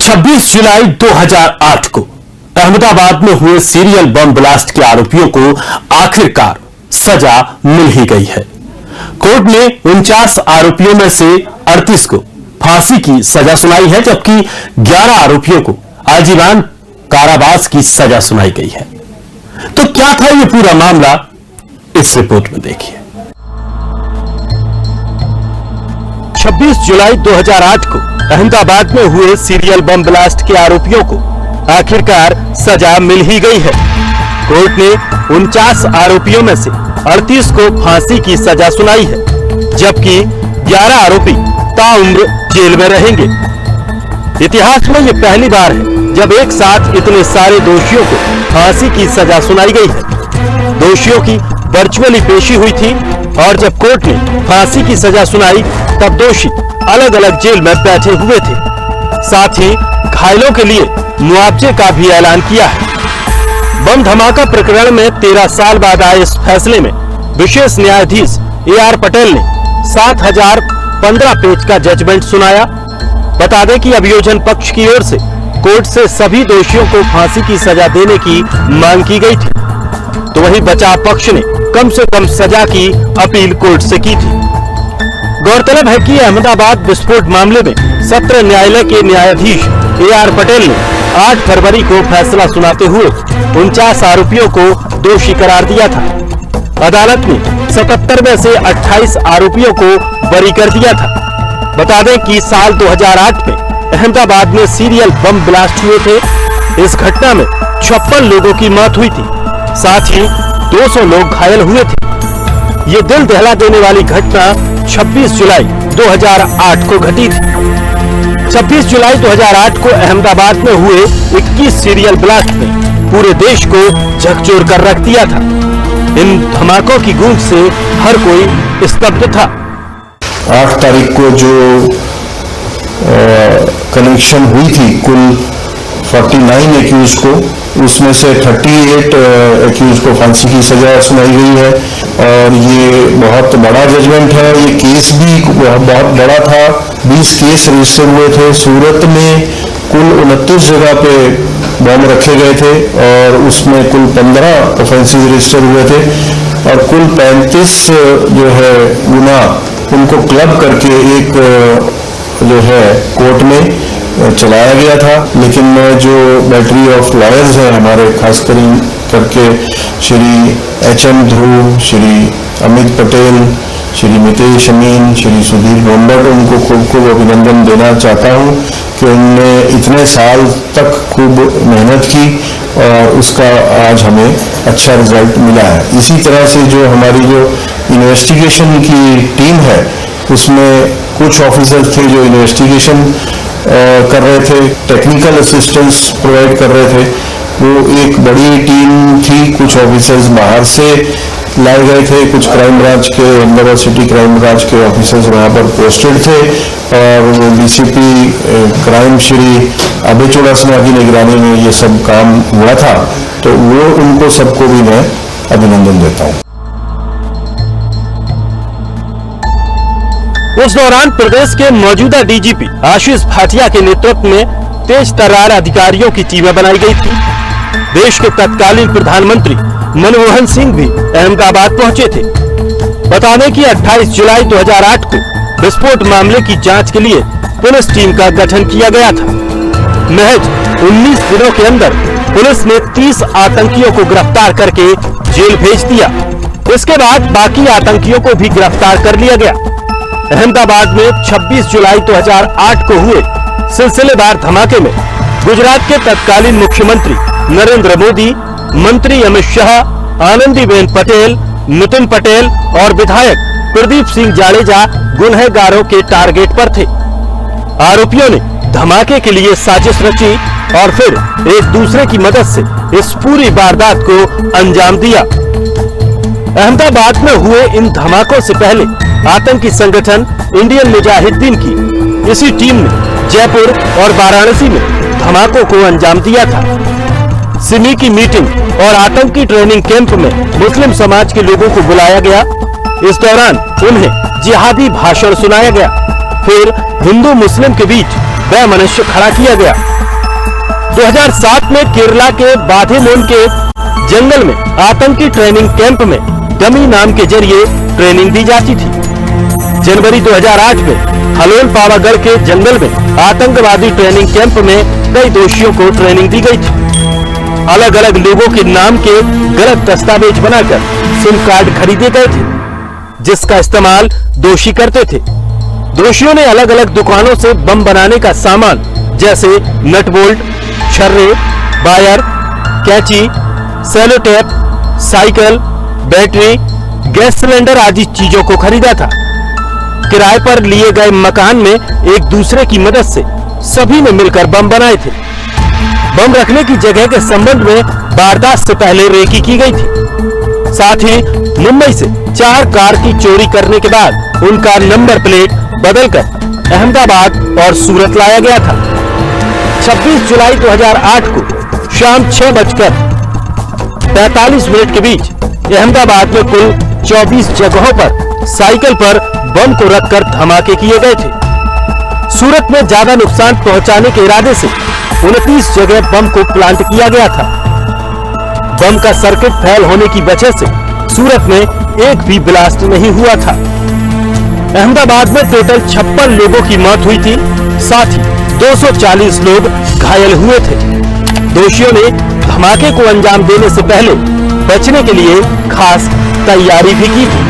26 जुलाई 2008 को अहमदाबाद में हुए सीरियल बम ब्लास्ट के आरोपियों को आखिरकार सजा मिल ही गई है। कोर्ट ने 49 आरोपियों में से 38 को फांसी की सजा सुनाई है, जबकि 11 आरोपियों को आजीवन कारावास की सजा सुनाई गई है। तो क्या था यह पूरा मामला, इस रिपोर्ट में देखिए। 26 जुलाई 2008 को अहमदाबाद में हुए सीरियल बम ब्लास्ट के आरोपियों को आखिरकार सजा मिल ही गई है। कोर्ट ने 49 आरोपियों में से 38 को फांसी की सजा सुनाई है, जबकि 11 आरोपी ताउम्र जेल में रहेंगे। इतिहास में यह पहली बार है जब एक साथ इतने सारे दोषियों को फांसी की सजा सुनाई गई है। दोषियों की वर्चुअली पेशी हुई थी और जब कोर्ट ने फांसी की सजा सुनाई तब दोषी अलग अलग जेल में बैठे हुए थे। साथ ही घायलों के लिए मुआवजे का भी ऐलान किया है। बम धमाका प्रकरण में 13 साल बाद आए इस फैसले में विशेष न्यायाधीश AR पटेल ने 7015 पेज का जजमेंट सुनाया। बता दें कि अभियोजन पक्ष की ओर से कोर्ट से सभी दोषियों को फांसी की सजा देने की मांग की गई थी, तो वहीं बचाव पक्ष ने कम से कम सजा की अपील कोर्ट से की थी। गौरतलब है कि अहमदाबाद विस्फोट मामले में सत्र न्यायालय के न्यायाधीश AR पटेल ने 8 फरवरी को फैसला सुनाते हुए 49 आरोपियों को दोषी करार दिया था। अदालत ने 77 में से 28 आरोपियों को बरी कर दिया था। बता दें कि साल 2008 में अहमदाबाद में सीरियल बम ब्लास्ट हुए थे। इस घटना में 56 लोगों की मौत हुई थी, साथ ही 200 लोग घायल हुए थे। ये दिल दहला देने वाली घटना 26 जुलाई 2008 को घटी थी। 26 जुलाई 2008 को अहमदाबाद में हुए 21 सीरियल ब्लास्ट ने पूरे देश को झकझोर कर रख दिया था। इन धमाकों की गूंज से हर कोई स्तब्ध था। 8 तारीख को जो कनेक्शन हुई थी कुल 49 एक्यूज को, उसमें से 38 एक्यूज को फांसी की सजा सुनाई गई है। और ये बहुत बड़ा जजमेंट है। ये केस भी बहुत बड़ा था। 20 केस रजिस्टर हुए थे। सूरत में कुल 29 जगह पे बम रखे गए थे और उसमें कुल 15 ऑफेंसेस रजिस्टर हुए थे और कुल 35 जो है गुना उनको क्लब करके एक जो है कोर्ट में चलाया गया था। लेकिन जो बैटरी ऑफ लॉयर्स हैं हमारे, खास करके श्री HM ध्रुव, श्री अमित पटेल, श्री मितेश अमीन, श्री सुधीर बोंबट, उनको खूब खूब अभिनंदन देना चाहता हूं कि उनने इतने साल तक खूब मेहनत की और उसका आज हमें अच्छा रिजल्ट मिला है। इसी तरह से जो हमारी जो इन्वेस्टिगेशन की टीम है उसमें कुछ ऑफिसर्स थे जो इन्वेस्टिगेशन कर रहे थे, टेक्निकल असिस्टेंस प्रोवाइड कर रहे थे। वो एक बड़ी टीम थी। कुछ ऑफिसर्स बाहर से लाए गए थे, कुछ क्राइम ब्रांच के, अहमदाबाद सिटी क्राइम ब्रांच के ऑफिसर्स वहाँ पर पोस्टेड थे और DCP क्राइम श्री अभय चौड़ासना की निगरानी में ये सब काम हुआ था। तो वो उनको सबको भी मैं अभिनंदन देता हूँ। उस दौरान प्रदेश के मौजूदा DGP आशीष भाटिया के नेतृत्व में तेज तर्रार अधिकारियों की टीमें बनाई गई थी। देश के तत्कालीन प्रधानमंत्री मनमोहन सिंह भी अहमदाबाद पहुंचे थे। बता दें कि 28 जुलाई 2008 को विस्फोट मामले की जांच के लिए पुलिस टीम का गठन किया गया था। महज 19 दिनों के अंदर पुलिस ने 30 आतंकियों को गिरफ्तार करके जेल भेज दिया। इसके बाद बाकी आतंकियों को भी गिरफ्तार कर लिया गया। अहमदाबाद में 26 जुलाई 2008 को हुए सिलसिलेवार धमाके में गुजरात के तत्कालीन मुख्यमंत्री नरेंद्र मोदी, मंत्री अमित शाह, आनंदीबेन पटेल, नितिन पटेल और विधायक प्रदीप सिंह जाडेजा गुनहगारों के टारगेट पर थे। आरोपियों ने धमाके के लिए साजिश रची और फिर एक दूसरे की मदद से इस पूरी वारदात को अंजाम दिया। अहमदाबाद में हुए इन धमाकों से पहले आतंकी संगठन इंडियन मुजाहिदीन की इसी टीम ने जयपुर और वाराणसी में धमाकों को अंजाम दिया था। सिमी की मीटिंग और आतंकी ट्रेनिंग कैंप में मुस्लिम समाज के लोगों को बुलाया गया। इस दौरान उन्हें जिहादी भाषण सुनाया गया। फिर हिंदू मुस्लिम के बीच वैमनस्य खड़ा किया गया। 2007 में केरला के बाधेमोन के जंगल में आतंकी ट्रेनिंग कैंप में डमी नाम के जरिए ट्रेनिंग दी जाती थी। जनवरी 2008 में हलोल पावागढ़ के जंगल में आतंकवादी ट्रेनिंग कैंप में कई दोषियों को ट्रेनिंग दी गई थी। अलग अलग लोगों के नाम के गलत दस्तावेज बनाकर सिम कार्ड खरीदे गए थे, जिसका इस्तेमाल दोषी करते थे। दोषियों ने अलग अलग दुकानों से बम बनाने का सामान जैसे नट बोल्ट, छर्रे, वायर, कैंची, cello tape, cycle, battery, gas cylinder आदि चीजों को खरीदा था। किराए पर लिए गए मकान में एक दूसरे की मदद से सभी ने मिलकर बम बनाए थे। बम रखने की जगह के संबंध में वारदात से पहले रेकी की गई थी। साथ ही मुंबई से 4 कार की चोरी करने के बाद उनका नंबर प्लेट बदलकर अहमदाबाद और सूरत लाया गया था। 26 जुलाई 2008 को शाम 6:45 के बीच अहमदाबाद में कुल 24 जगहों पर साइकिल पर बम को रखकर धमाके किए गए थे। सूरत में ज्यादा नुकसान पहुंचाने के इरादे से 29 जगह बम को प्लांट किया गया था। बम का सर्किट फेल होने की वजह से सूरत में एक भी ब्लास्ट नहीं हुआ था। अहमदाबाद में टोटल 56 लोगों की मौत हुई थी, साथ ही 240 लोग घायल हुए थे। दोषियों ने धमाके को अंजाम देने से पहले बचने के लिए खास तैयारी भी की थी।